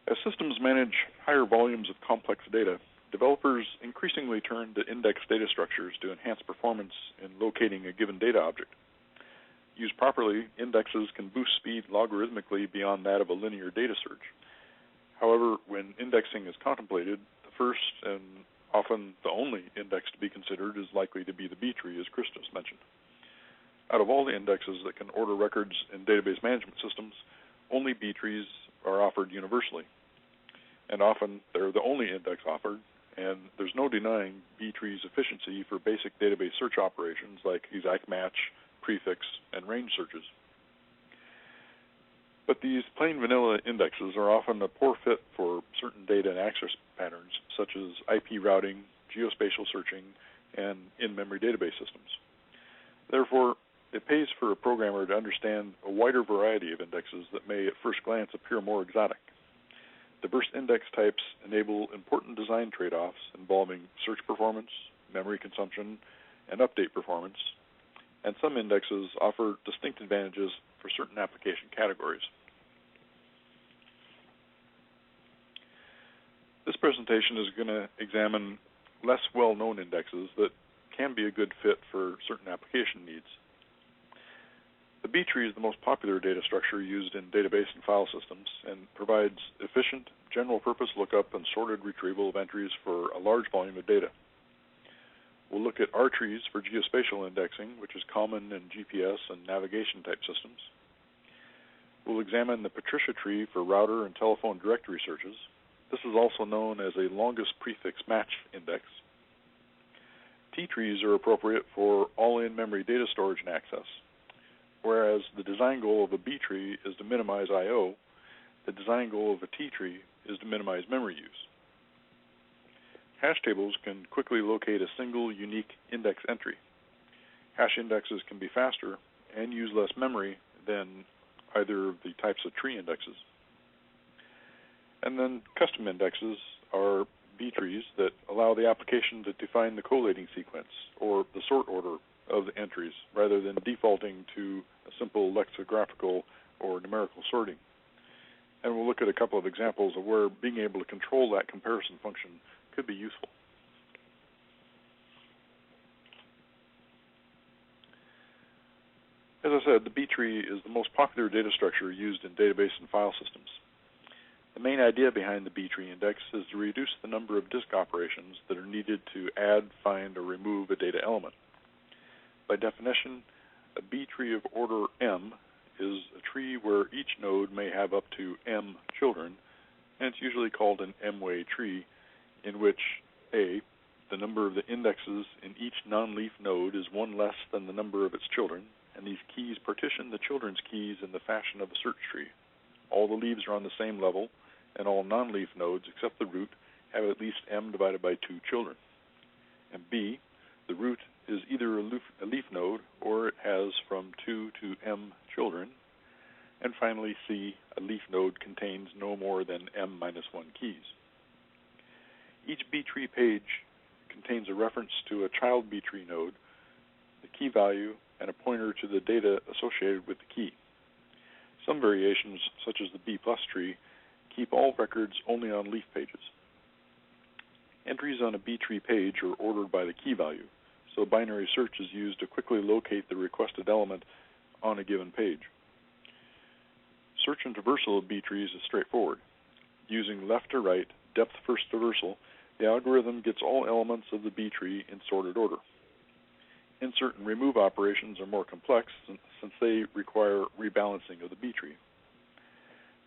As systems manage higher volumes of complex data, developers increasingly turn to index data structures to enhance performance in locating a given data object. Used properly, indexes can boost speed logarithmically beyond that of a linear data search. However, when indexing is contemplated, the first and often the only index to be considered is likely to be the B tree, as Chris just mentioned. Out of all the indexes that can order records in database management systems, only B trees are offered universally. And often they're the only index offered, and there's no denying B trees' efficiency for basic database search operations like exact match, prefix, and range searches. But these plain vanilla indexes are often a poor fit for certain data and access patterns, such as IP routing, geospatial searching, and in-memory database systems. Therefore, it pays for a programmer to understand a wider variety of indexes that may at first glance appear more exotic. Diverse index types enable important design trade-offs involving search performance, memory consumption, and update performance, and some indexes offer distinct advantages for certain application categories. This presentation is going to examine less well-known indexes that can be a good fit for certain application needs. The B tree is the most popular data structure used in database and file systems and provides efficient, general-purpose lookup and sorted retrieval of entries for a large volume of data. We'll look at R trees for geospatial indexing, which is common in GPS and navigation type systems. We'll examine the Patricia tree for router and telephone directory searches. This is also known as a longest prefix match index. T trees are appropriate for all in-memory data storage and access. Whereas the design goal of a B tree is to minimize I/O, the design goal of a T tree is to minimize memory use. Hash tables can quickly locate a single unique index entry. Hash indexes can be faster and use less memory than either of the types of tree indexes. And then custom indexes are B trees that allow the application to define the collating sequence or the sort order of the entries rather than defaulting to a simple lexicographical or numerical sorting. And we'll look at a couple of examples of where being able to control that comparison function could be useful. As I said, the B tree is the most popular data structure used in database and file systems. The main idea behind the B tree index is to reduce the number of disk operations that are needed to add, find, or remove a data element. By definition, a B tree of order M is a tree where each node may have up to M children, and it's usually called an M-way tree, in which A, the number of the indexes in each non-leaf node is one less than the number of its children, and these keys partition the children's keys in the fashion of a search tree. All the leaves are on the same level, and all non-leaf nodes except the root have at least M divided by 2 children. And B, the root is either a leaf node or it has from 2 to M children. And finally, C, a leaf node contains no more than M-1 keys. Each B tree page contains a reference to a child B tree node, the key value, and a pointer to the data associated with the key. Some variations, such as the B+ tree, keep all records only on leaf pages. Entries on a B tree page are ordered by the key value, so binary search is used to quickly locate the requested element on a given page. Search and traversal of B trees is straightforward. Using left to right, depth first traversal, the algorithm gets all elements of the B tree in sorted order. Insert and remove operations are more complex since they require rebalancing of the B tree.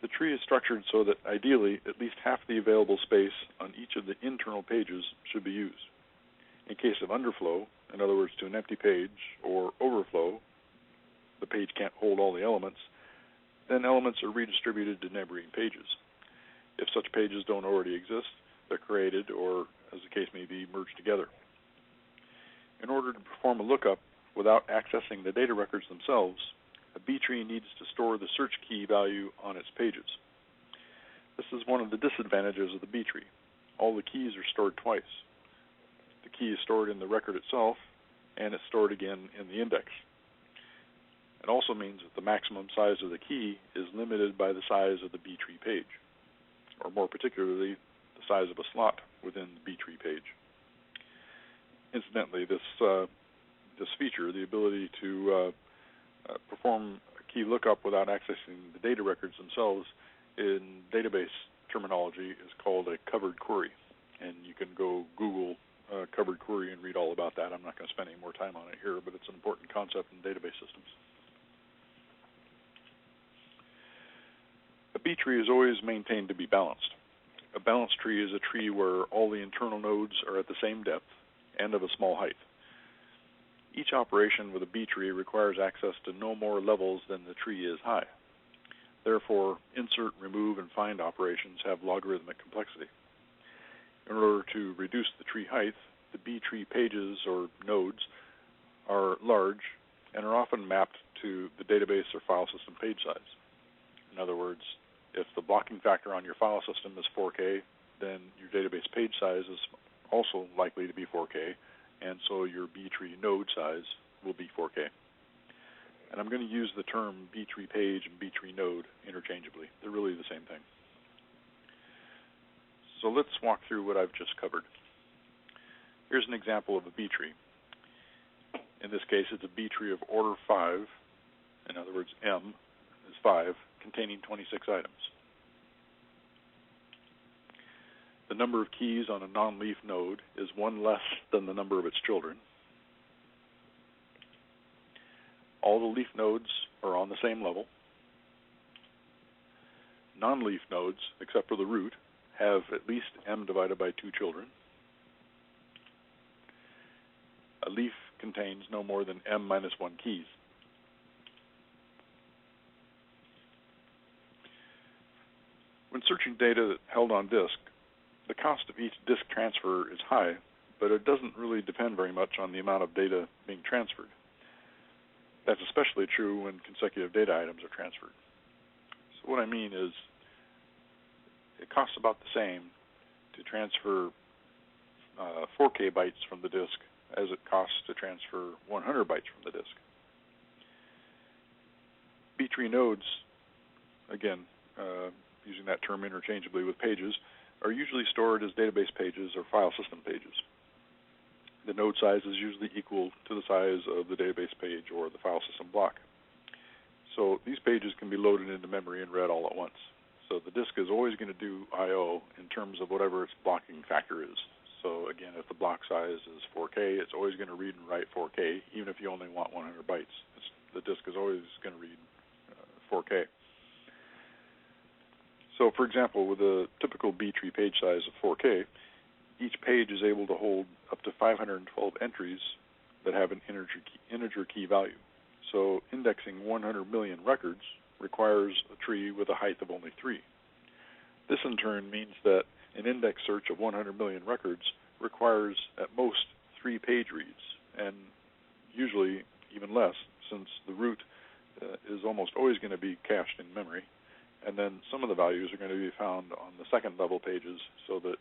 The tree is structured so that ideally at least half the available space on each of the internal pages should be used. In case of underflow, in other words to an empty page, or overflow, the page can't hold all the elements, then elements are redistributed to neighboring pages. If such pages don't already exist, they're created or, as the case may be, merged together. In order to perform a lookup without accessing the data records themselves, a B tree needs to store the search key value on its pages. This is one of the disadvantages of the B tree. All the keys are stored twice. The key is stored in the record itself, and it's stored again in the index. It also means that the maximum size of the key is limited by the size of the B tree page, or more particularly, the size of a slot within the B tree page. Incidentally, this feature, the ability to perform a key lookup without accessing the data records themselves, in database terminology is called a covered query. And you can go Google covered query and read all about that. I'm not going to spend any more time on it here, but it's an important concept in database systems. A B tree is always maintained to be balanced. A balanced tree is a tree where all the internal nodes are at the same depth and of a small height. Each operation with a B tree requires access to no more levels than the tree is high. Therefore, insert, remove, and find operations have logarithmic complexity. In order to reduce the tree height, the B tree pages or nodes are large and are often mapped to the database or file system page size. In other words, if the blocking factor on your file system is 4K, then your database page size is also likely to be 4K, and so your B tree node size will be 4K. And I'm going to use the term B tree page and B tree node interchangeably. They're really the same thing. So let's walk through what I've just covered. Here's an example of a B tree. In this case, it's a B tree of order 5. In other words, M is 5, containing 26 items. The number of keys on a non-leaf node is 1 less than the number of its children. All the leaf nodes are on the same level. Non-leaf nodes, except for the root, have at least M divided by 2 children. A leaf contains no more than M minus 1 keys. When searching data held on disk, the cost of each disk transfer is high, but it doesn't really depend very much on the amount of data being transferred. That's especially true when consecutive data items are transferred. So what I mean is, it costs about the same to transfer 4K bytes from the disk as it costs to transfer 100 bytes from the disk. B tree nodes, again, using that term interchangeably with pages, are usually stored as database pages or file system pages. The node size is usually equal to the size of the database page or the file system block. So these pages can be loaded into memory and read all at once. So the disk is always going to do I/O in terms of whatever its blocking factor is. So again, if the block size is 4K, it's always going to read and write 4K, even if you only want 100 bytes. The disk is always going to read 4K. So for example, with a typical B tree page size of 4K, each page is able to hold up to 512 entries that have an integer key value. So indexing 100 million records requires a tree with a height of only 3. This in turn means that an index search of 100 million records requires at most 3 page reads, and usually even less, since the root is almost always going to be cached in memory, and then some of the values are going to be found on the second level pages, so that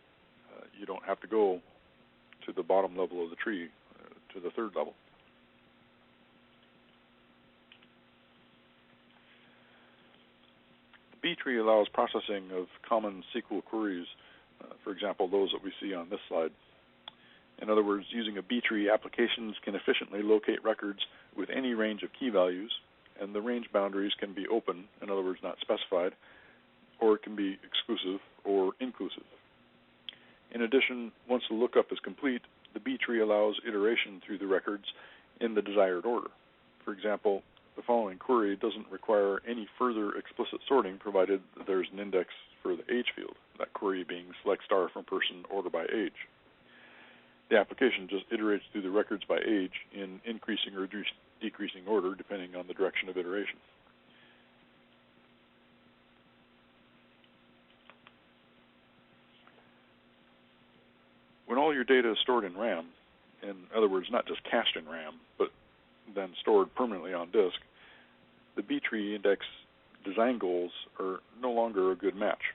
you don't have to go to the bottom level of the tree, to the third level. The B tree allows processing of common SQL queries, for example, those that we see on this slide. In other words, using a B tree, applications can efficiently locate records with any range of key values, and the range boundaries can be open, in other words, not specified, or it can be exclusive or inclusive. In addition, once the lookup is complete, the B tree allows iteration through the records in the desired order. For example, the following query doesn't require any further explicit sorting, provided that there's an index for the age field, that query being select star from person order by age. The application just iterates through the records by age in increasing or decreasing order, depending on the direction of iteration. When all your data is stored in RAM, in other words, not just cached in RAM, but then stored permanently on disk, the B tree index design goals are no longer a good match.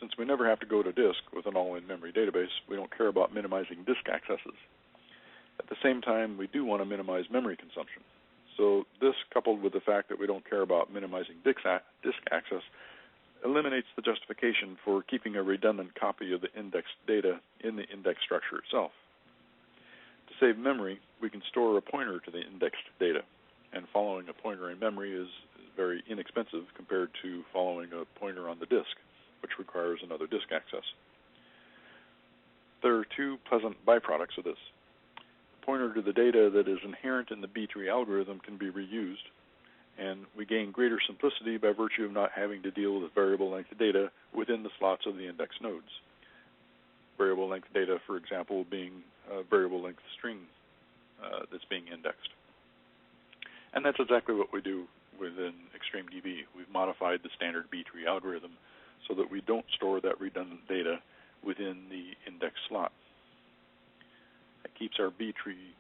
Since we never have to go to disk with an all-in-memory database, we don't care about minimizing disk accesses. At the same time, we do want to minimize memory consumption. So this, coupled with the fact that we don't care about minimizing disk access, eliminates the justification for keeping a redundant copy of the indexed data in the index structure itself. To save memory, we can store a pointer to the indexed data, and following a pointer in memory is very inexpensive compared to following a pointer on the disk, which requires another disk access. There are two pleasant byproducts of this. The pointer to the data that is inherent in the B-tree algorithm can be reused, and we gain greater simplicity by virtue of not having to deal with variable length data within the slots of the index nodes. Variable length data, for example, being a variable length string that's being indexed. And that's exactly what we do within eXtremeDB. We've modified the standard B-tree algorithm so that we don't store that redundant data within the index slot. That keeps our B-tree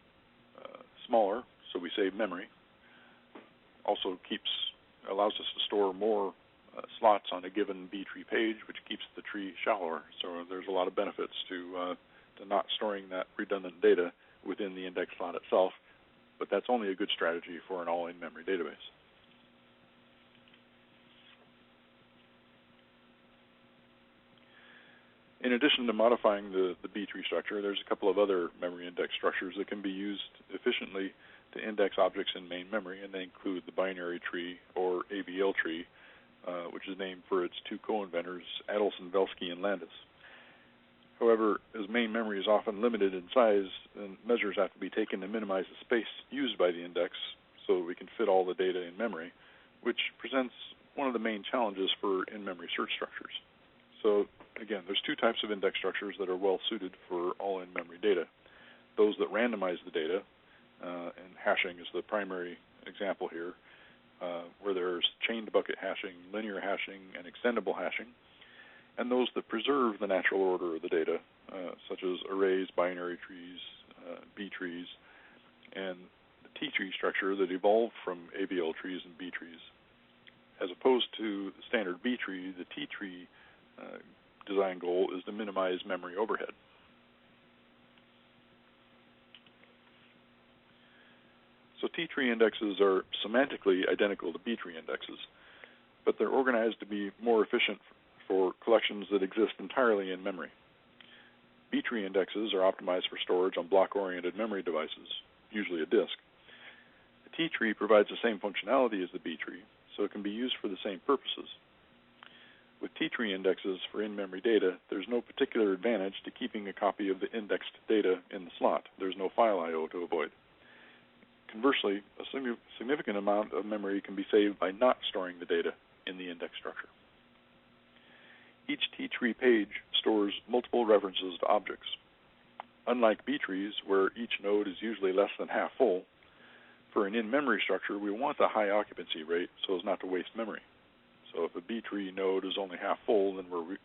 smaller, so we save memory. Also allows us to store more slots on a given B-tree page, which keeps the tree shallower. So there's a lot of benefits to not storing that redundant data within the index slot itself, but that's only a good strategy for an all-in-memory database. In addition to modifying the B-tree structure, there's a couple of other memory index structures that can be used efficiently to index objects in main memory, and they include the binary tree, or ABL tree, which is named for its two co-inventors, Adelson, Velsky, and Landis. However, as main memory is often limited in size, then measures have to be taken to minimize the space used by the index so that we can fit all the data in memory, which presents one of the main challenges for in-memory search structures. So again, there's two types of index structures that are well suited for all in-memory data. Those that randomize the data, and hashing is the primary example here, where there's chained bucket hashing, linear hashing, and extendable hashing, and those that preserve the natural order of the data, such as arrays, binary trees, B-trees, and the T-tree structure that evolved from ABL trees and B-trees. As opposed to the standard B-tree, the T-tree design goal is to minimize memory overhead. So T-tree indexes are semantically identical to B-tree indexes, but they're organized to be more efficient for collections that exist entirely in memory. B-tree indexes are optimized for storage on block-oriented memory devices, usually a disk. The T-tree provides the same functionality as the B-tree, so it can be used for the same purposes. With T-tree indexes for in-memory data, there's no particular advantage to keeping a copy of the indexed data in the slot. There's no file I/O to avoid. Conversely, a significant amount of memory can be saved by not storing the data in the index structure. Each T-tree page stores multiple references to objects. Unlike B-trees, where each node is usually less than half full, for an in-memory structure, we want a high occupancy rate so as not to waste memory. So if a B-tree node is only half full, then we're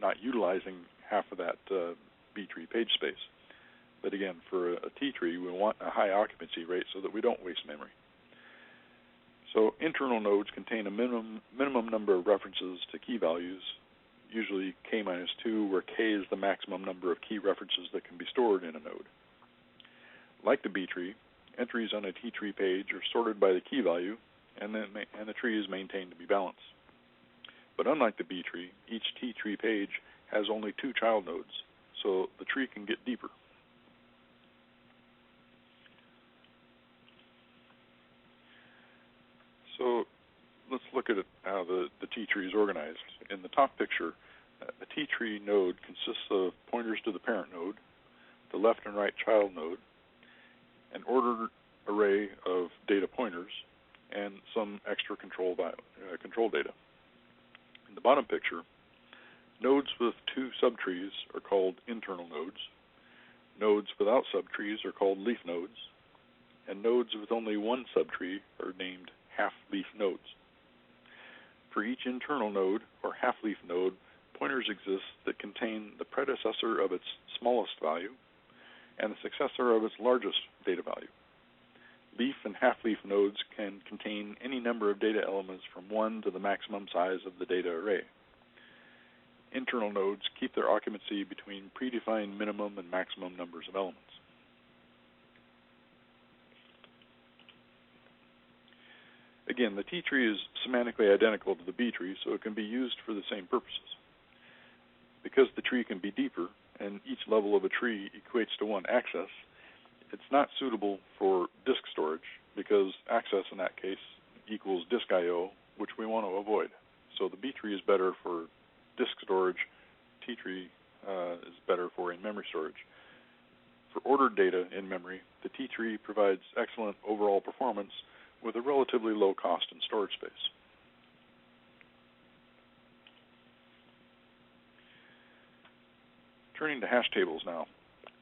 not utilizing half of that B-tree page space. But again, for a T-tree, we want a high occupancy rate so that we don't waste memory. So internal nodes contain a minimum number of references to key values, usually k-2, where k is the maximum number of key references that can be stored in a node. Like the B-tree, entries on a T-tree page are sorted by the key value, and the tree is maintained to be balanced. But unlike the B-tree, each T-tree page has only two child nodes, so the tree can get deeper. So let's look at how the T-tree is organized. In the top picture, a T-tree node consists of pointers to the parent node, the left and right child node, an ordered array of data pointers, and some extra control data. In the bottom picture, nodes with two subtrees are called internal nodes, nodes without subtrees are called leaf nodes, and nodes with only one subtree are named half-leaf nodes. For each internal node or half-leaf node, pointers exist that contain the predecessor of its smallest value and the successor of its largest data value. Leaf and half-leaf nodes can contain any number of data elements from 1 to the maximum size of the data array. Internal nodes keep their occupancy between predefined minimum and maximum numbers of elements. Again, the T tree is semantically identical to the B tree, so it can be used for the same purposes. Because the tree can be deeper, and each level of a tree equates to one access, it's not suitable for disk storage, because access in that case equals disk I/O, which we want to avoid. So the B tree is better for disk storage, T tree is better for in-memory storage. For ordered data in memory, the T tree provides excellent overall performance with a relatively low cost in storage space. Turning to hash tables now.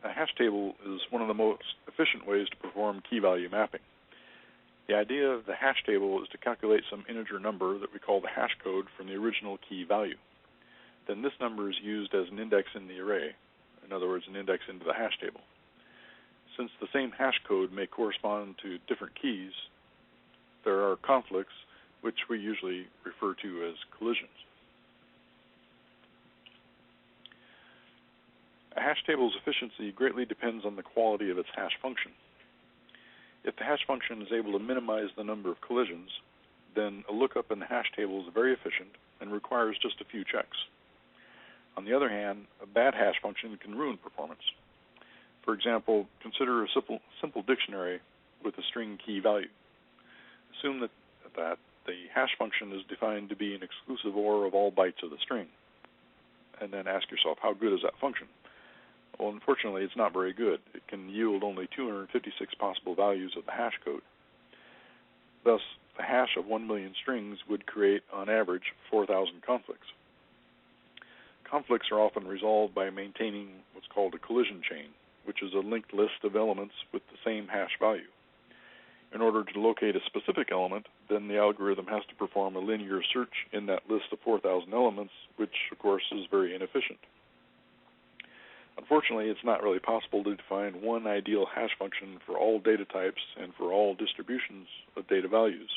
A hash table is one of the most efficient ways to perform key-value mapping. The idea of the hash table is to calculate some integer number that we call the hash code from the original key value. Then this number is used as an index in the array, in other words, an index into the hash table. Since the same hash code may correspond to different keys, there are conflicts, which we usually refer to as collisions. A hash table's efficiency greatly depends on the quality of its hash function. If the hash function is able to minimize the number of collisions, then a lookup in the hash table is very efficient and requires just a few checks. On the other hand, a bad hash function can ruin performance. For example, consider a simple dictionary with a string key value. Assume that the hash function is defined to be an exclusive OR of all bytes of the string, and then ask yourself, how good is that function? Well, unfortunately, it's not very good. It can yield only 256 possible values of the hash code. Thus, the hash of 1 million strings would create, on average, 4,000 conflicts. Conflicts are often resolved by maintaining what's called a collision chain, which is a linked list of elements with the same hash value. In order to locate a specific element, then the algorithm has to perform a linear search in that list of 4,000 elements, which, of course, is very inefficient. Unfortunately, it's not really possible to define one ideal hash function for all data types and for all distributions of data values.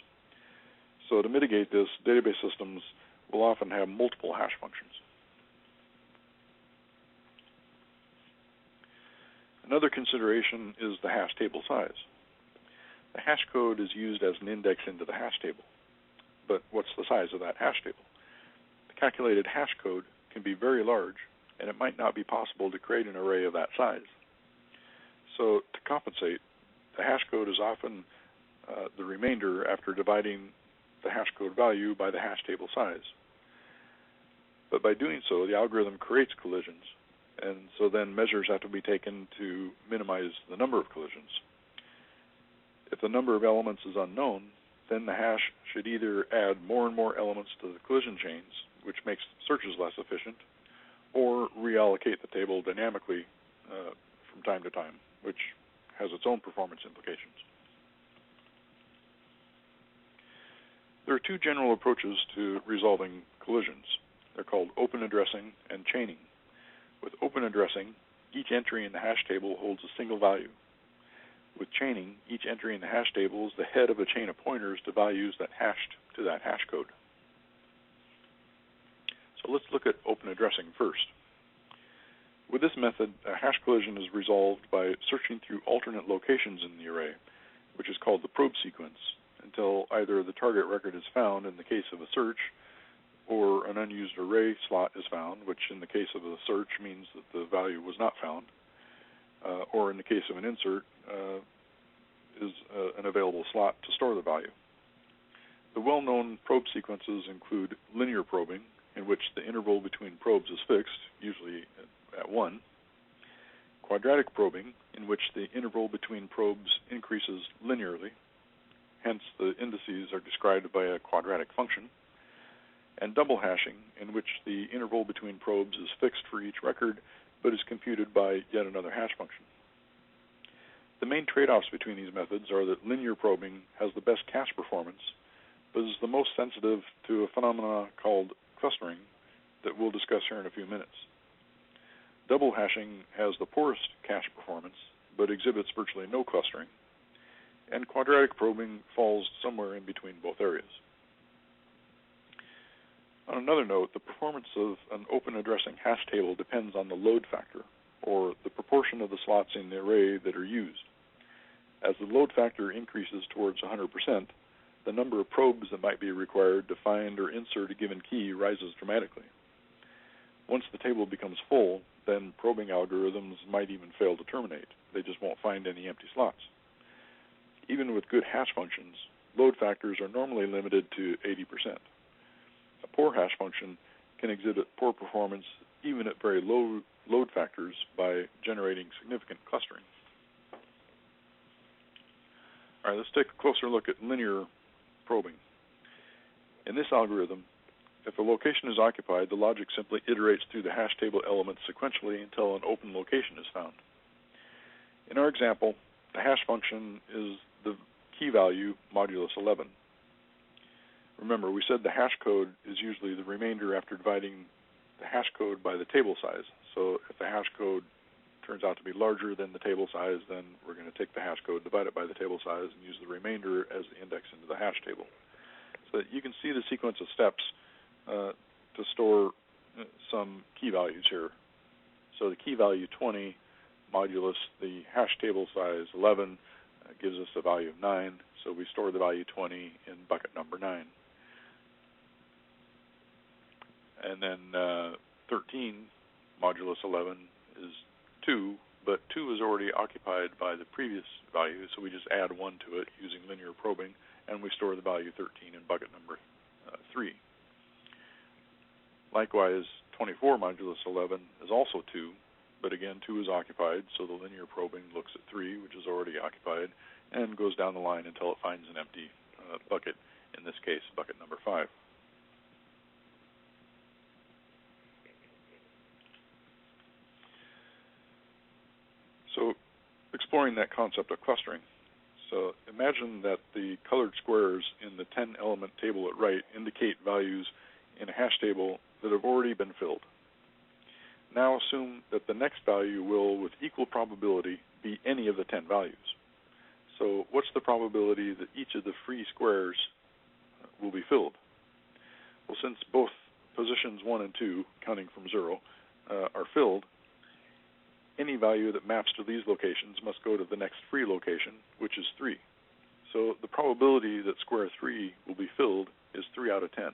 So to mitigate this, database systems will often have multiple hash functions. Another consideration is the hash table size. The hash code is used as an index into the hash table. But what's the size of that hash table? The calculated hash code can be very large, and it might not be possible to create an array of that size. So to compensate, the hash code is often the remainder after dividing the hash code value by the hash table size. But by doing so, the algorithm creates collisions, and so then measures have to be taken to minimize the number of collisions. If the number of elements is unknown, then the hash should either add more and more elements to the collision chains, which makes searches less efficient, or reallocate the table dynamically from time to time, which has its own performance implications. There are two general approaches to resolving collisions. They're called open addressing and chaining. With open addressing, each entry in the hash table holds a single value. With chaining, each entry in the hash table is the head of a chain of pointers to values that hashed to that hash code. So let's look at open addressing first. With this method, a hash collision is resolved by searching through alternate locations in the array, which is called the probe sequence, until either the target record is found in the case of a search, or an unused array slot is found, which in the case of a search means that the value was not found, or in the case of an insert, is an available slot to store the value. The well-known probe sequences include linear probing, in which the interval between probes is fixed, usually at 1. Quadratic probing, in which the interval between probes increases linearly, hence the indices are described by a quadratic function. And double hashing, in which the interval between probes is fixed for each record, but is computed by yet another hash function. The main trade-offs between these methods are that linear probing has the best cache performance, but is the most sensitive to a phenomenon called clustering that we'll discuss here in a few minutes. Double hashing has the poorest cache performance, but exhibits virtually no clustering, and quadratic probing falls somewhere in between both areas. On another note, the performance of an open addressing hash table depends on the load factor, or the proportion of the slots in the array that are used. As the load factor increases towards 100%, the number of probes that might be required to find or insert a given key rises dramatically. Once the table becomes full, then probing algorithms might even fail to terminate. They just won't find any empty slots. Even with good hash functions, load factors are normally limited to 80%. A poor hash function can exhibit poor performance even at very low load factors by generating significant clustering. All right, let's take a closer look at linear probing. In this algorithm, if a location is occupied, the logic simply iterates through the hash table elements sequentially until an open location is found. In our example, the hash function is the key value modulus 11. Remember, we said the hash code is usually the remainder after dividing the hash code by the table size. So if the hash code turns out to be larger than the table size, then we're going to take the hash code, divide it by the table size, and use the remainder as the index into the hash table. So you can see the sequence of steps to store some key values here. So the key value 20 modulus the hash table size 11 gives us a value of 9. So we store the value 20 in bucket number 9. And then 13 modulus 11 is 2, but 2 is already occupied by the previous value, so we just add 1 to it using linear probing, and we store the value 13 in bucket number 3. Likewise, 24 modulus 11 is also 2, but again, 2 is occupied, so the linear probing looks at 3, which is already occupied, and goes down the line until it finds an empty bucket, in this case, bucket number 5. So, exploring that concept of clustering. So, imagine that the colored squares in the 10-element table at right indicate values in a hash table that have already been filled. Now assume that the next value will, with equal probability, be any of the 10 values. So, what's the probability that each of the free squares will be filled? Well, since both positions 1 and 2, counting from 0, are filled, any value that maps to these locations must go to the next free location, which is 3. So the probability that square 3 will be filled is 3 out of 10,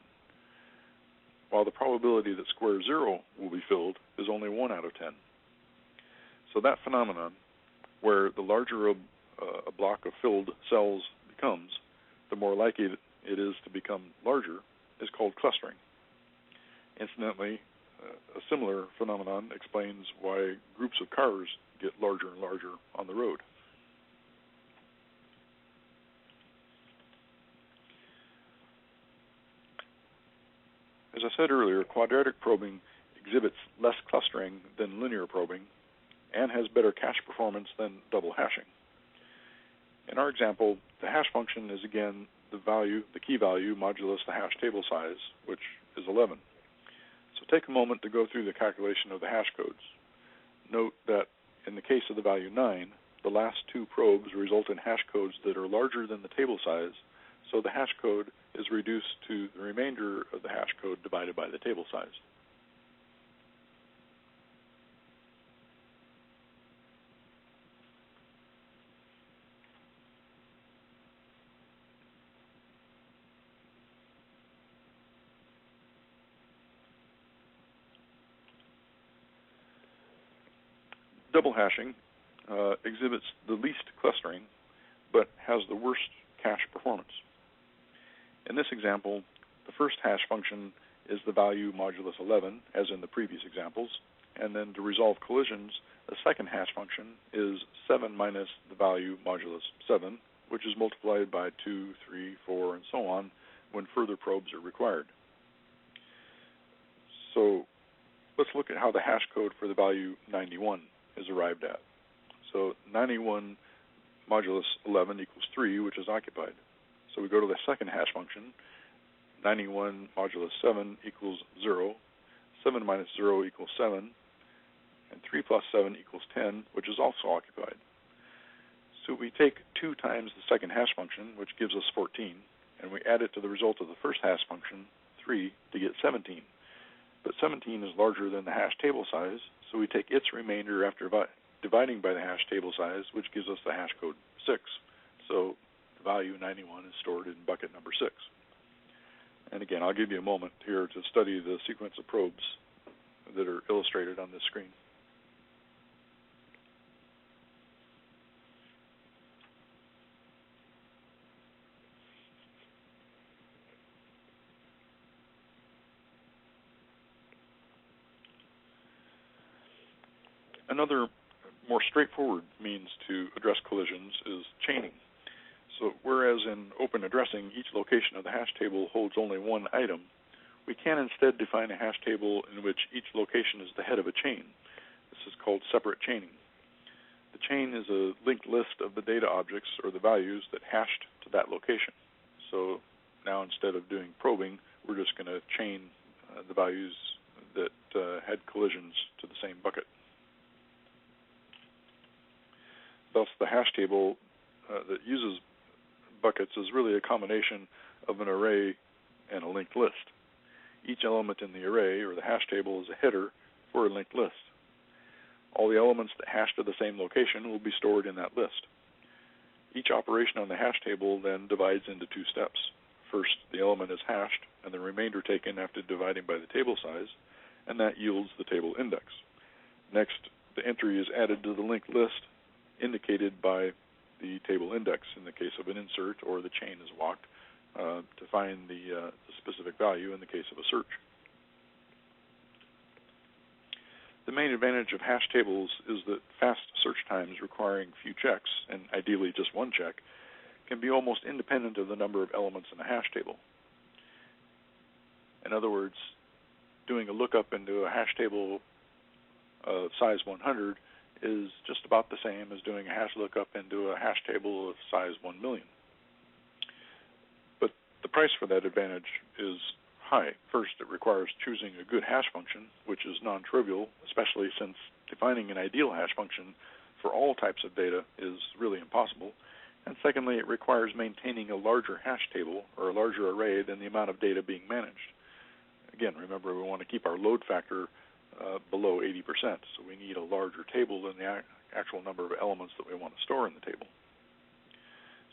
while the probability that square 0 will be filled is only 1 out of 10. So that phenomenon, where the larger a block of filled cells becomes, the more likely it is to become larger, is called clustering. Incidentally, a similar phenomenon explains why groups of cars get larger and larger on the road. As I said earlier, quadratic probing exhibits less clustering than linear probing and has better cache performance than double hashing. In our example, the hash function is again the key value modulus the hash table size, which is 11. So take a moment to go through the calculation of the hash codes. Note that in the case of the value 9, the last 2 probes result in hash codes that are larger than the table size, so the hash code is reduced to the remainder of the hash code divided by the table size. Double hashing exhibits the least clustering, but has the worst cache performance. In this example, the first hash function is the value modulus 11, as in the previous examples, and then to resolve collisions, the second hash function is 7 minus the value modulus 7, which is multiplied by 2, 3, 4, and so on when further probes are required. So let's look at how the hash code for the value 91 is arrived at. So 91 modulus 11 equals 3, which is occupied. So we go to the second hash function. 91 modulus 7 equals 0. 7 minus 0 equals 7. And 3 plus 7 equals 10, which is also occupied. So we take 2 times the second hash function, which gives us 14, and we add it to the result of the first hash function, 3, to get 17. But 17 is larger than the hash table size, so we take its remainder after dividing by the hash table size, which gives us the hash code 6. So the value 91 is stored in bucket number 6. And again, I'll give you a moment here to study the sequence of probes that are illustrated on this screen. Another more straightforward means to address collisions is chaining. So whereas in open addressing, each location of the hash table holds only one item, we can instead define a hash table in which each location is the head of a chain. This is called separate chaining. The chain is a linked list of the data objects or the values that hashed to that location. So now instead of doing probing, we're just going to chain the values that had collisions to the same bucket. Thus, the hash table that uses buckets is really a combination of an array and a linked list. Each element in the array or the hash table is a header for a linked list. All the elements that hash to the same location will be stored in that list. Each operation on the hash table then divides into 2 steps. First, the element is hashed and the remainder taken after dividing by the table size, and that yields the table index. Next, the entry is added to the linked list indicated by the table index in the case of an insert, or the chain is walked to find the specific value in the case of a search. The main advantage of hash tables is that fast search times requiring few checks, and ideally just one check, can be almost independent of the number of elements in a hash table. In other words, doing a lookup into a hash table of size 100 is just about the same as doing a hash lookup into a hash table of size 1 million. But the price for that advantage is high. First, it requires choosing a good hash function, which is non-trivial, especially since defining an ideal hash function for all types of data is really impossible. And secondly, it requires maintaining a larger hash table or a larger array than the amount of data being managed. Again, remember, we want to keep our load factor below 80%, so we need a larger table than the actual number of elements that we want to store in the table.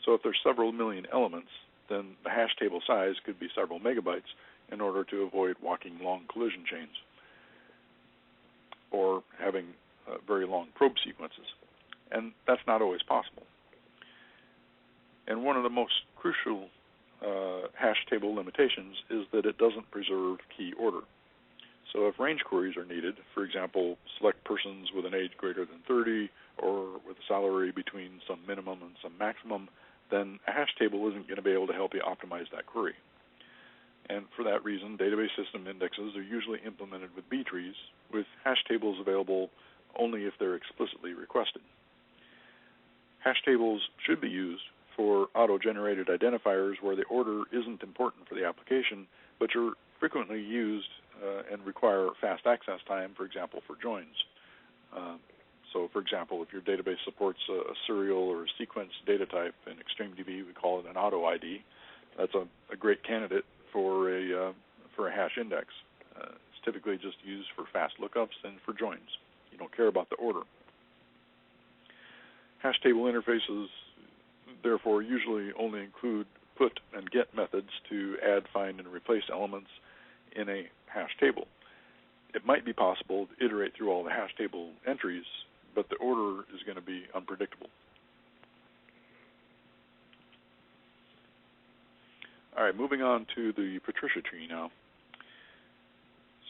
So if there's several million elements, then the hash table size could be several megabytes in order to avoid walking long collision chains or having very long probe sequences. And that's not always possible. And one of the most crucial hash table limitations is that it doesn't preserve key order. So if range queries are needed, for example, select persons with an age greater than 30 or with a salary between some minimum and some maximum, then a hash table isn't going to be able to help you optimize that query. And for that reason, database system indexes are usually implemented with B trees, with hash tables available only if they're explicitly requested. Hash tables should be used for auto-generated identifiers where the order isn't important for the application, but are frequently used and require fast access time, for example, for joins. So, for example, if your database supports a serial or a sequence data type in eXtremeDB, we call it an auto ID. That's a great candidate for a hash index. It's typically just used for fast lookups and for joins. You don't care about the order. Hash table interfaces, therefore, usually only include put and get methods to add, find, and replace elements in a hash table. It might be possible to iterate through all the hash table entries, but the order is going to be unpredictable. All right, moving on to the Patricia tree now.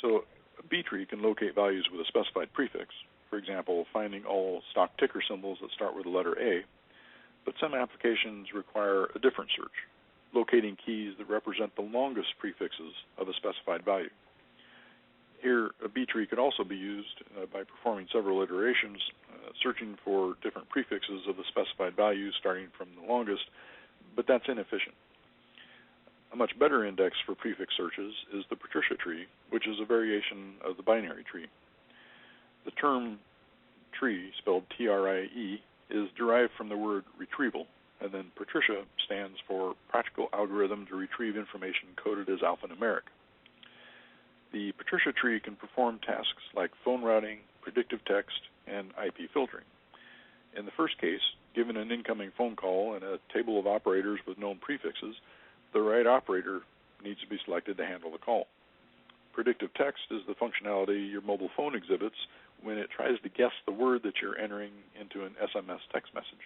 So a B tree can locate values with a specified prefix, for example, finding all stock ticker symbols that start with the letter A, but some applications require a different search, locating keys that represent the longest prefixes of a specified value. Here, a B tree could also be used by performing several iterations, searching for different prefixes of the specified value starting from the longest, but that's inefficient. A much better index for prefix searches is the Patricia tree, which is a variation of the binary tree. The term tree, spelled T-R-I-E, is derived from the word retrieval, and then Patricia stands for Practical Algorithm to Retrieve Information Coded as Alphanumeric. The Patricia tree can perform tasks like phone routing, predictive text, and IP filtering. In the first case, Given an incoming phone call and a table of operators with known prefixes, the right operator needs to be selected to handle the call. Predictive text is the functionality your mobile phone exhibits when it tries to guess the word that you're entering into an SMS text message.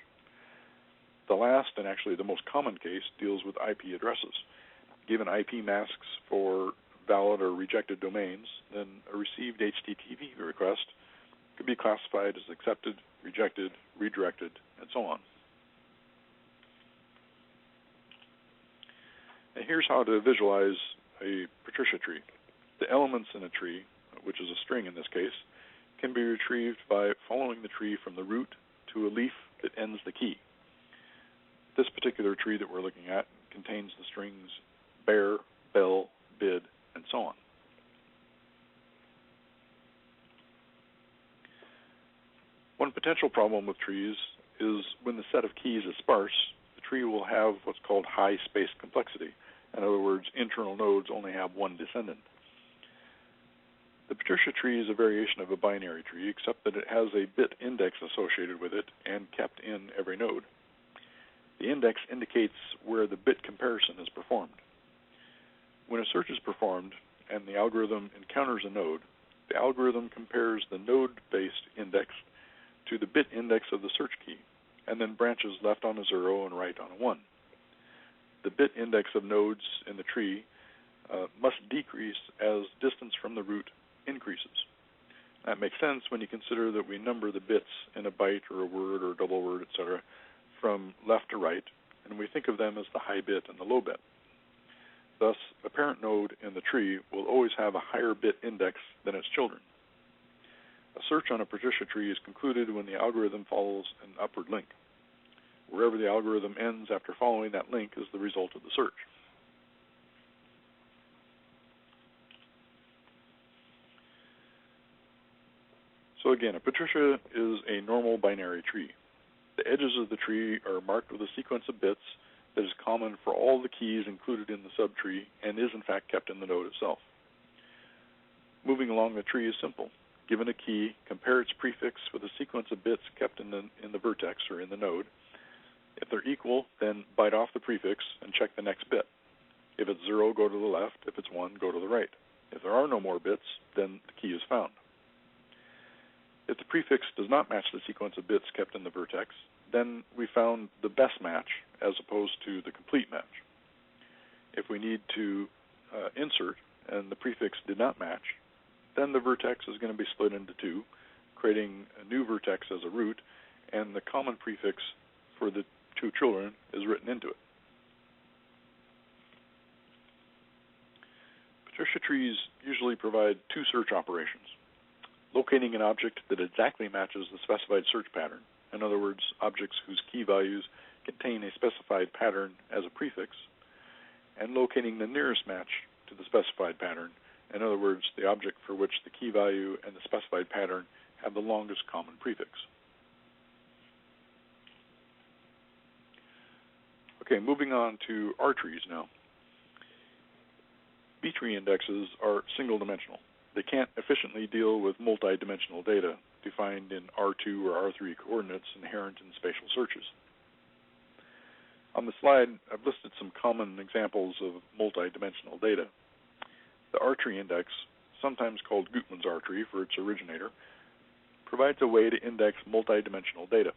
The last, and actually the most common case, deals with IP addresses. Given IP masks for valid or rejected domains, then a received HTTP request could be classified as accepted, rejected, redirected, and so on. And here's how to visualize a Patricia tree. The elements in a tree, which is a string in this case, can be retrieved by following the tree from the root to a leaf that ends the key. This particular tree that we're looking at contains the strings bear, bell, bid, and so on. One potential problem with trees is when the set of keys is sparse, the tree will have what's called high space complexity. In other words, internal nodes only have one descendant. The Patricia tree is a variation of a binary tree, except that it has a bit index associated with it and kept in every node. The index indicates where the bit comparison is performed. When a search is performed and the algorithm encounters a node, the algorithm compares the node-based index to the bit index of the search key, and then branches left on a 0 and right on a 1. The bit index of nodes in the tree must decrease as distance from the root increases. That makes sense when you consider that we number the bits in a byte or a word or a double word, etc., from left to right, and we think of them as the high bit and the low bit. Thus, a parent node in the tree will always have a higher bit index than its children. A search on a Patricia tree is concluded when the algorithm follows an upward link. Wherever the algorithm ends after following that link is the result of the search. So again, a Patricia is a normal binary tree. The edges of the tree are marked with a sequence of bits that is common for all the keys included in the subtree and is in fact kept in the node itself. Moving along the tree is simple. Given a key, compare its prefix with a sequence of bits kept in the vertex or in the node. If they're equal, then bite off the prefix and check the next bit. If it's 0, go to the left. If it's 1, go to the right. If there are no more bits, then the key is found. If the prefix does not match the sequence of bits kept in the vertex, then we found the best match as opposed to the complete match. If we need to insert and the prefix did not match, then the vertex is going to be split into two, creating a new vertex as a root, and the common prefix for the two children is written into it. Patricia trees usually provide two search operations. Locating an object that exactly matches the specified search pattern, in other words, objects whose key values contain a specified pattern as a prefix, and locating the nearest match to the specified pattern, in other words, the object for which the key value and the specified pattern have the longest common prefix. Okay, moving on to R trees now. B tree indexes are single-dimensional. They can't efficiently deal with multi-dimensional data defined in R2 or R3 coordinates inherent in spatial searches. On the slide, I've listed some common examples of multi-dimensional data. The R tree index, sometimes called Gutmann's R tree for its originator, provides a way to index multi-dimensional data.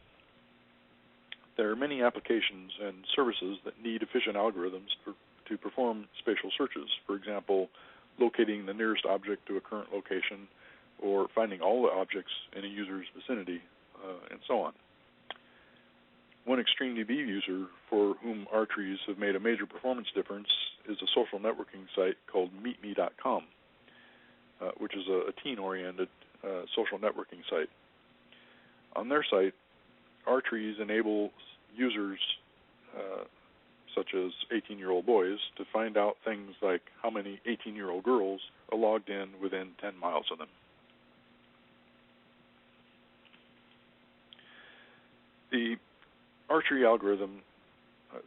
There are many applications and services that need efficient algorithms to perform spatial searches. For example, locating the nearest object to a current location, or finding all the objects in a user's vicinity, and so on. One eXtremeDB user for whom R trees have made a major performance difference is a social networking site called meetme.com, which is a teen-oriented social networking site. On their site, R trees enable users such as 18-year-old boys to find out things like how many 18-year-old girls are logged in within 10 miles of them. The R tree algorithm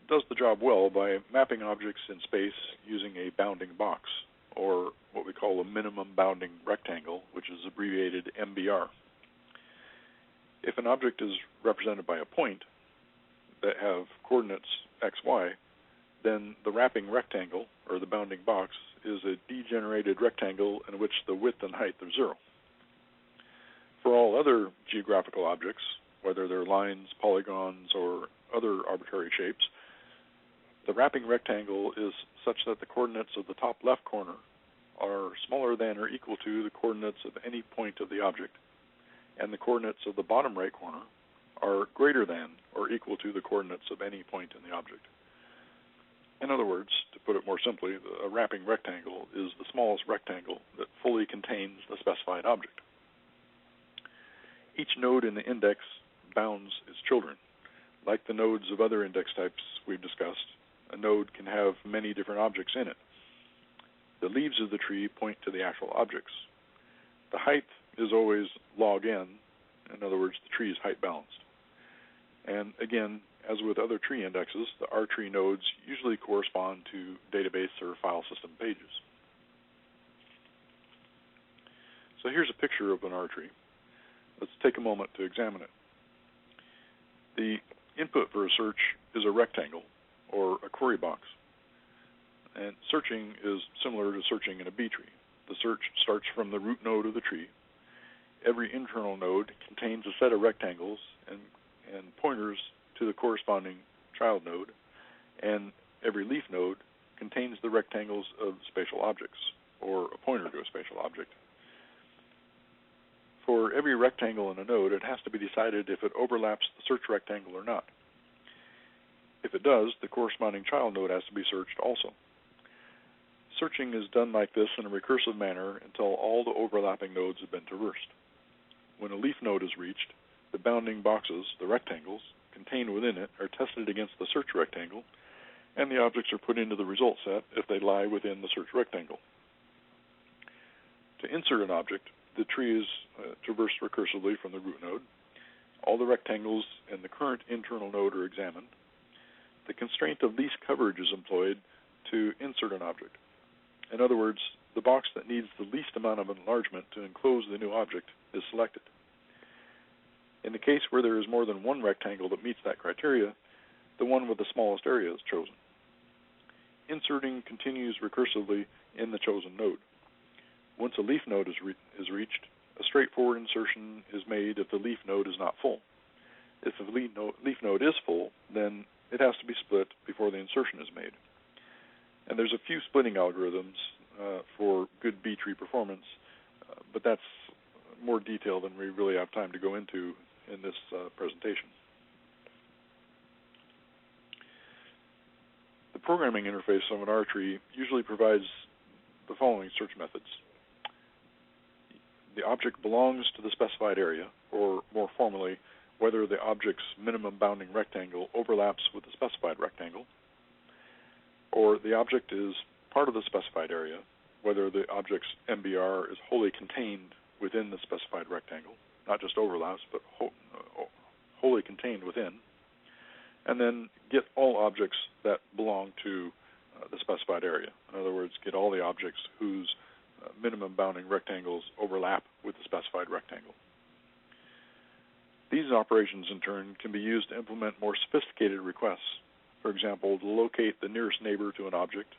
does the job well by mapping objects in space using a bounding box, or what we call a minimum bounding rectangle, which is abbreviated MBR. If an object is represented by a point, that have coordinates x, y, then the wrapping rectangle, or the bounding box, is a degenerated rectangle in which the width and height are 0. For all other geographical objects, whether they're lines, polygons, or other arbitrary shapes, the wrapping rectangle is such that the coordinates of the top left corner are smaller than or equal to the coordinates of any point of the object, and the coordinates of the bottom right corner are greater than or equal to the coordinates of any point in the object. In other words, to put it more simply, a wrapping rectangle is the smallest rectangle that fully contains the specified object. Each node in the index bounds its children. Like the nodes of other index types we've discussed, a node can have many different objects in it. The leaves of the tree point to the actual objects. The height is always log n. In other words, the tree is height balanced. And again, as with other tree indexes, the R-tree nodes usually correspond to database or file system pages. So here's a picture of an R-tree. Let's take a moment to examine it. The input for a search is a rectangle, or a query box. And searching is similar to searching in a B tree. The search starts from the root node of the tree. Every internal node contains a set of rectangles and pointers to the corresponding child node, and every leaf node contains the rectangles of spatial objects, or a pointer to a spatial object. For every rectangle in a node, it has to be decided if it overlaps the search rectangle or not. If it does, the corresponding child node has to be searched also. Searching is done like this in a recursive manner until all the overlapping nodes have been traversed. When a leaf node is reached, the bounding boxes, the rectangles, contained within it are tested against the search rectangle, and the objects are put into the result set if they lie within the search rectangle. To insert an object, the tree is traversed recursively from the root node. All the rectangles in the current internal node are examined. The constraint of least coverage is employed to insert an object. In other words, the box that needs the least amount of enlargement to enclose the new object is selected. In the case where there is more than one rectangle that meets that criteria, the one with the smallest area is chosen. Inserting continues recursively in the chosen node. Once a leaf node is reached, a straightforward insertion is made if the leaf node is not full. If the leaf node is full, then it has to be split before the insertion is made. And there's a few splitting algorithms for good B-tree performance, but that's more detail than we really have time to go into in this presentation. The programming interface of an R-tree usually provides the following search methods. The object belongs to the specified area, or more formally, whether the object's minimum bounding rectangle overlaps with the specified rectangle, or the object is part of the specified area, whether the object's MBR is wholly contained within the specified rectangle, not just overlaps, but wholly contained within, and then get all objects that belong to the specified area. In other words, get all the objects whose minimum bounding rectangles overlap with the specified rectangle. These operations, in turn, can be used to implement more sophisticated requests. For example, to locate the nearest neighbor to an object,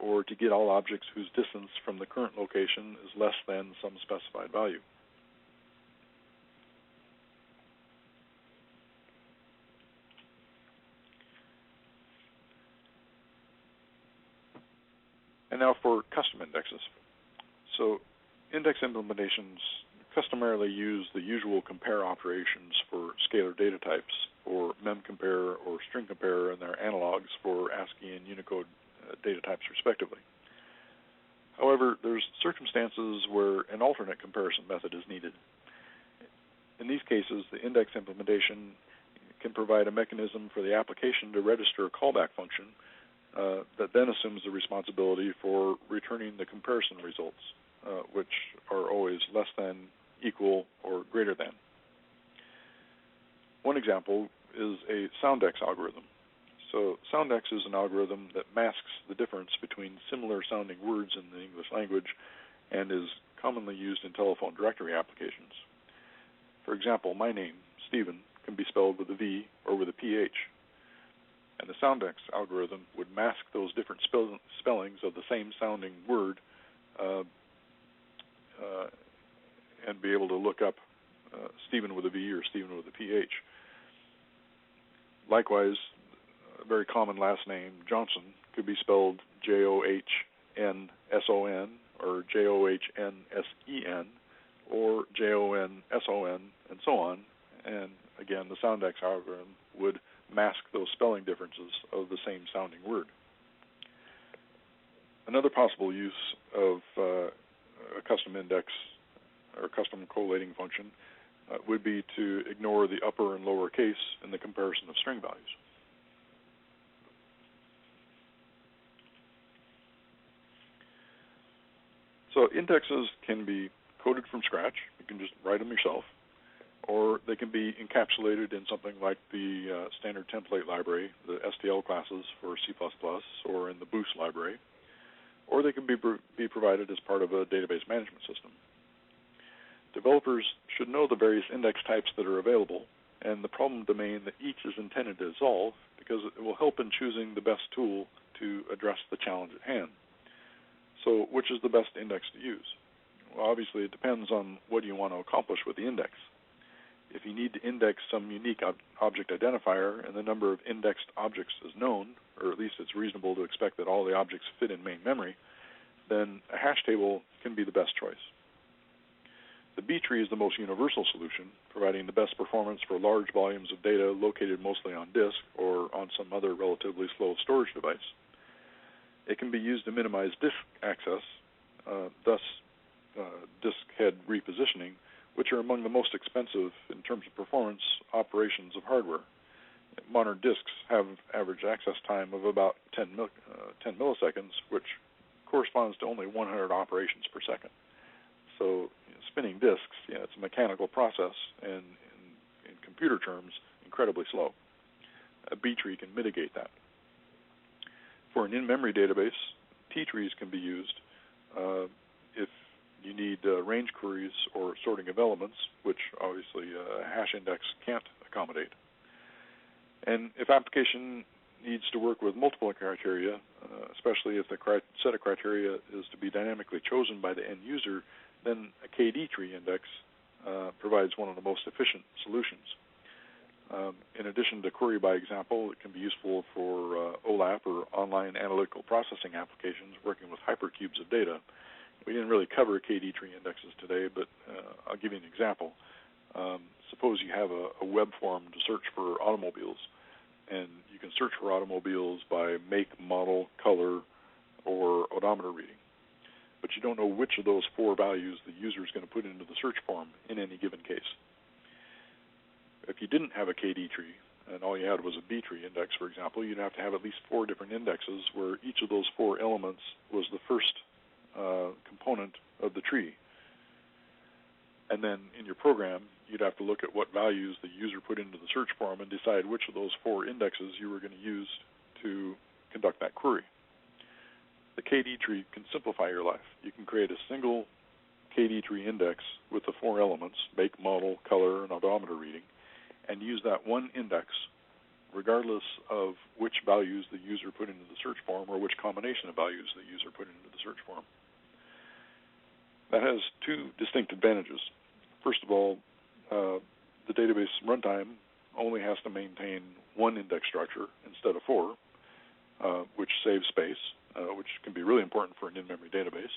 or to get all objects whose distance from the current location is less than some specified value. And now for custom indexes. So index implementations customarily use the usual compare operations for scalar data types, or memcompare or string compare, and their analogs for ASCII and Unicode data types respectively. However, there's circumstances where an alternate comparison method is needed. In these cases, the index implementation can provide a mechanism for the application to register a callback function that then assumes the responsibility for returning the comparison results, which are always less than, equal, or greater than. One example is a soundex algorithm. So soundex is an algorithm that masks the difference between similar sounding words in the English language and is commonly used in telephone directory applications. For example, my name, Stephen, can be spelled with a V or with a PH. And the soundex algorithm would mask those different spellings of the same sounding word and be able to look up Stephen with a V or Stephen with a PH. Likewise, a very common last name, Johnson, could be spelled Johnsson or Johnssen or Jonson, and so on. And again, the soundex algorithm would mask those spelling differences of the same sounding word. Another possible use of a custom index or custom collating function would be to ignore the upper and lower case in the comparison of string values. So indexes can be coded from scratch. You can just write them yourself. Or they can be encapsulated in something like the standard template library, the STL classes for C++, or in the Boost library. Or they can be provided as part of a database management system. Developers should know the various index types that are available and the problem domain that each is intended to solve, because it will help in choosing the best tool to address the challenge at hand. So which is the best index to use? Well, obviously it depends on what you want to accomplish with the index. If you need to index some unique object identifier and the number of indexed objects is known, or at least it's reasonable to expect that all the objects fit in main memory, then a hash table can be the best choice. The B tree is the most universal solution, providing the best performance for large volumes of data located mostly on disk or on some other relatively slow storage device. It can be used to minimize disk access, thus disk head repositioning, which are among the most expensive in terms of performance operations of hardware. Modern disks have average access time of about 10 milliseconds, which corresponds to only 100 operations per second. So spinning disks, it's a mechanical process, and in computer terms, incredibly slow. A B tree can mitigate that. For an in-memory database, T trees can be used if you need range queries or sorting of elements, which obviously a hash index can't accommodate. And if application needs to work with multiple criteria, especially if the set of criteria is to be dynamically chosen by the end user, then a KD tree index provides one of the most efficient solutions. In addition to query by example, it can be useful for OLAP or online analytical processing applications working with hypercubes of data. We didn't really cover KD tree indexes today, but I'll give you an example. Suppose you have a web form to search for automobiles, and you can search for automobiles by make, model, color, or odometer reading. But you don't know which of those four values the user is going to put into the search form in any given case. If you didn't have a KD tree, and all you had was a B tree index, for example, you'd have to have at least 4 different indexes where each of those 4 elements was the first component of the tree. And then in your program, you'd have to look at what values the user put into the search form and decide which of those 4 indexes you were going to use to conduct that query. The KD tree can simplify your life. You can create a single KD tree index with the 4 elements, make, model, color, and odometer reading, and use that one index regardless of which values the user put into the search form or which combination of values the user put into the search form. That has 2 distinct advantages. First of all, the database runtime only has to maintain 1 index structure instead of 4, which saves space, which can be really important for an in-memory database,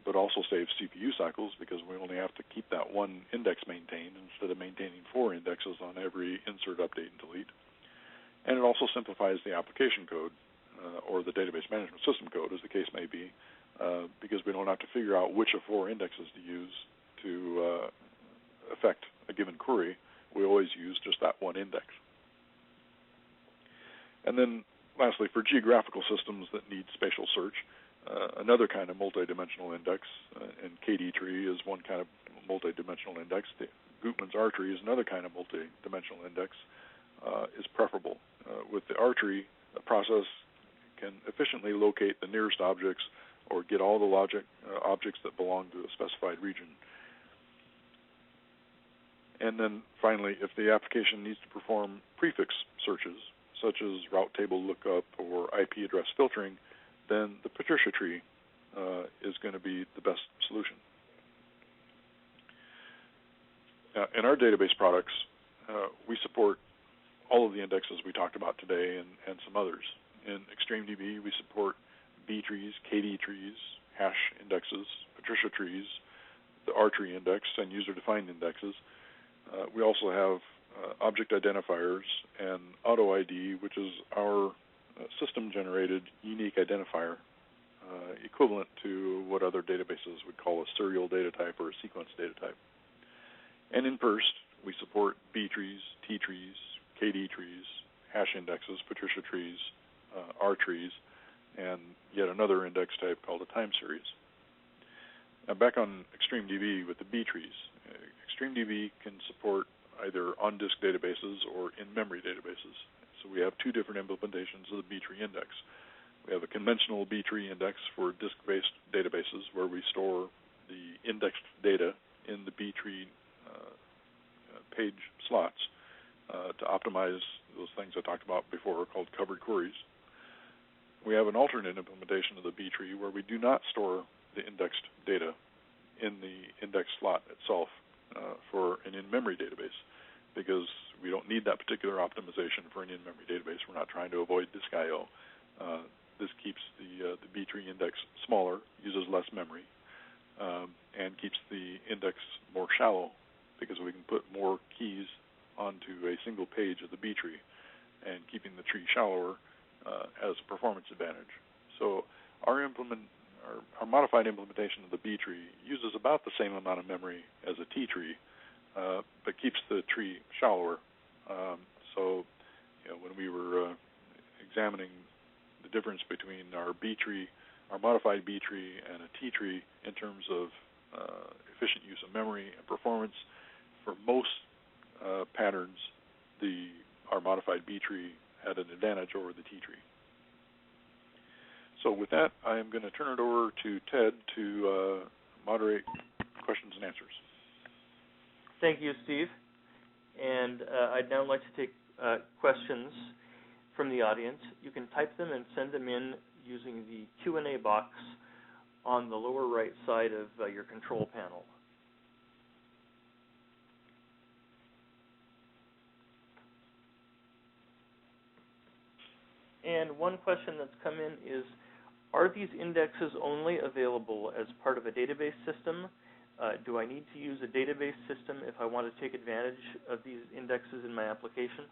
but also saves CPU cycles because we only have to keep that 1 index maintained instead of maintaining 4 indexes on every insert, update, and delete. And it also simplifies the application code, or the database management system code, as the case may be, because we don't have to figure out which of 4 indexes to use to affect a given query. We always use just that 1 index. And then lastly, for geographical systems that need spatial search, another kind of multidimensional index, and KD tree is one kind of multidimensional index. The Gutmann's R tree is another kind of multidimensional index, is preferable. With the R tree, a process can efficiently locate the nearest objects or get all the objects that belong to a specified region. And then finally, if the application needs to perform prefix searches, such as route table lookup or IP address filtering, then the Patricia Trie is going to be the best solution. Now, in our database products, we support all of the indexes we talked about today and some others. In eXtremeDB, we support B trees, KD trees, hash indexes, Patricia trees, the R tree index, and user-defined indexes. We also have object identifiers and auto ID, which is our system-generated unique identifier, equivalent to what other databases would call a serial data type or a sequence data type. And in Perst, we support B trees, T trees, KD trees, hash indexes, Patricia trees, R trees, and yet another index type called a time series. Now back on eXtremeDB with the B trees, eXtremeDB can support either on-disk databases or in-memory databases. So we have two different implementations of the B tree index. We have a conventional B tree index for disk-based databases where we store the indexed data in the B tree page slots to optimize those things I talked about before called covered queries. We have an alternate implementation of the B tree where we do not store the indexed data in the index slot itself for an in-memory database, because we don't need that particular optimization for an in-memory database. We're not trying to avoid disk I/O. This keeps the B tree index smaller, uses less memory, and keeps the index more shallow, because we can put more keys onto a single page of the B tree, and keeping the tree shallower has a performance advantage. So our modified implementation of the B tree uses about the same amount of memory as a T tree, but keeps the tree shallower. So when we were examining the difference between our B tree, our modified B tree, and a T tree in terms of efficient use of memory and performance, for most patterns, our modified B tree had an advantage over the T tree. So with that, I am going to turn it over to Ted to moderate questions and answers. Thank you, Steve. And I'd now like to take questions from the audience. You can type them and send them in using the Q&A box on the lower right side of your control panel. And one question that's come in is, are these indexes only available as part of a database system? Do I need to use a database system if I want to take advantage of these indexes in my application?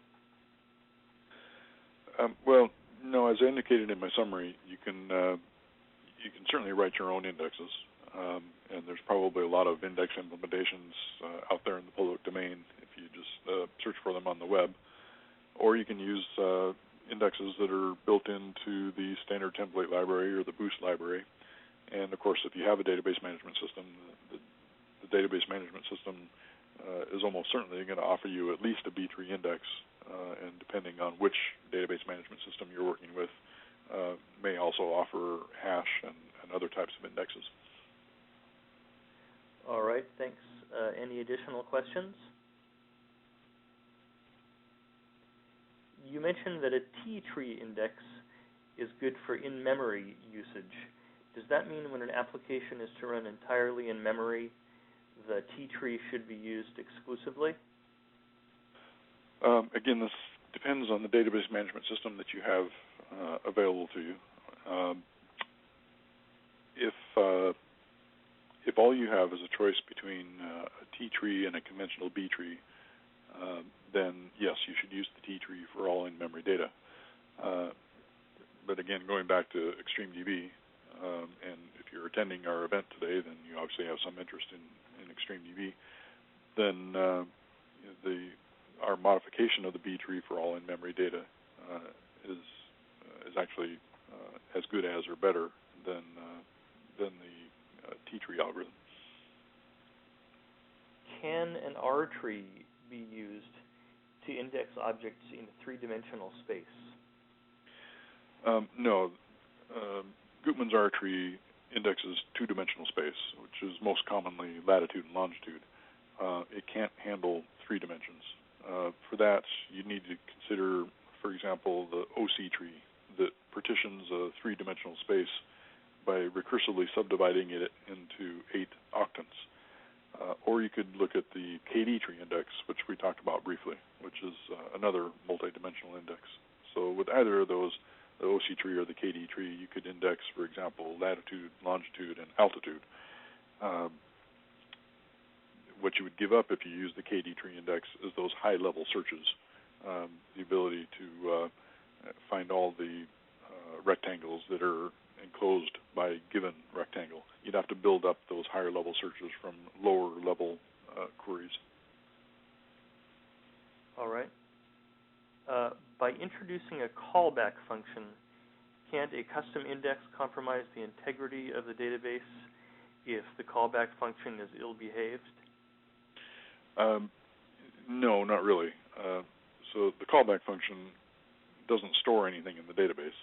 Well, no. As I indicated in my summary, you can certainly write your own indexes, and there's probably a lot of index implementations out there in the public domain if you just search for them on the web. Or you can use indexes that are built into the standard template library or the Boost library. And of course, if you have a database management system, the database management system is almost certainly going to offer you at least a B tree index, and depending on which database management system you're working with, may also offer hash and other types of indexes. All right, thanks. Any additional questions? You mentioned that a T-tree index is good for in-memory usage. Does that mean when an application is to run entirely in memory, the T-tree should be used exclusively? Again, this depends on the database management system that you have available to you. If all you have is a choice between a T-tree and a conventional B tree, then yes, you should use the T tree for all in-memory data. But again, going back to eXtremeDB, and if you're attending our event today, then you obviously have some interest in eXtremeDB, then our modification of the B tree for all in-memory data is actually as good as or better than the T tree algorithm. Can an R tree be used to index objects in three-dimensional space? No. Gutmann's R tree indexes two-dimensional space, which is most commonly latitude and longitude. It can't handle 3 dimensions. For that, you need to consider a for example, the OC tree that partitions a three-dimensional space by recursively subdividing it into 8 octants. Or you could look at the KD tree index, which we talked about briefly, which is another multi-dimensional index. So with either of those, the OC tree or the KD tree, you could index, for example, latitude, longitude, and altitude. What you would give up if you use the KD tree index is those high-level searches, the ability to find all the rectangles that are enclosed by a given rectangle. You'd have to build up those higher-level searches from lower-level queries. All right. By introducing a callback function, can't a custom index compromise the integrity of the database if the callback function is ill-behaved? No, not really. So the callback function doesn't store anything in the database.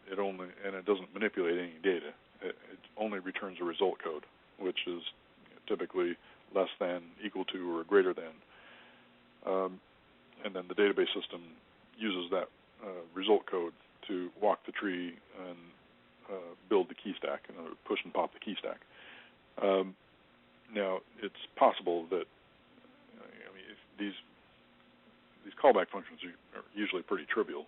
It doesn't manipulate any data. It only returns a result code, which is typically less than, equal to, or greater than. And then the database system uses that result code to walk the tree and build the key stack, push and pop the key stack. Now, it's possible that these callback functions are usually pretty trivial,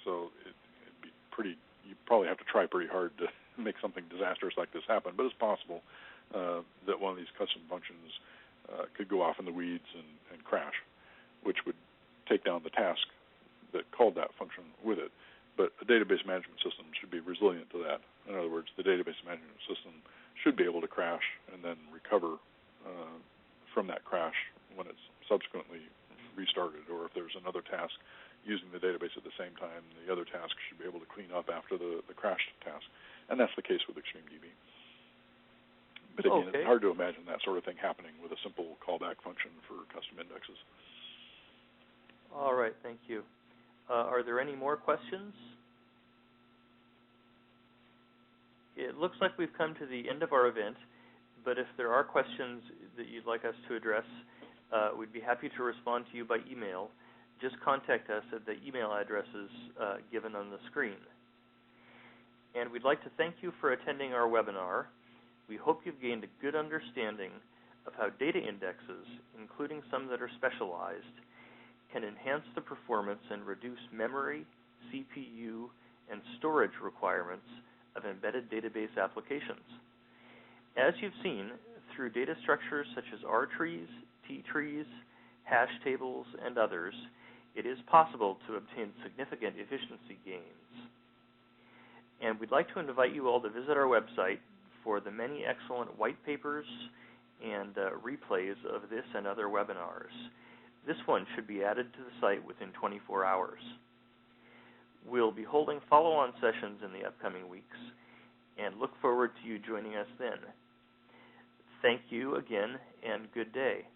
so it'd be pretty. You probably have to try pretty hard to make something disastrous like this happen. But it's possible that one of these custom functions could go off in the weeds and crash, which would take down the task that called that function with it. But a database management system should be resilient to that. In other words, the database management system should be able to crash and then recover from that crash when it's subsequently restarted, or if there's another task using the database at the same time, the other task should be able to clean up after the crashed task. And that's the case with eXtremeDB. But again, It's hard to imagine that sort of thing happening with a simple callback function for custom indexes. All right, thank you. Are there any more questions? It looks like we've come to the end of our event, but if there are questions that you'd like us to address, we'd be happy to respond to you by email. Just contact us at the email addresses given on the screen. And we'd like to thank you for attending our webinar. We hope you've gained a good understanding of how data indexes, including some that are specialized, can enhance the performance and reduce memory, CPU, and storage requirements of embedded database applications. As you've seen, through data structures such as R trees, T trees, hash tables, and others, it is possible to obtain significant efficiency gains. And we'd like to invite you all to visit our website for the many excellent white papers and replays of this and other webinars. This one should be added to the site within 24 hours. We'll be holding follow-on sessions in the upcoming weeks and look forward to you joining us then. Thank you again, and good day.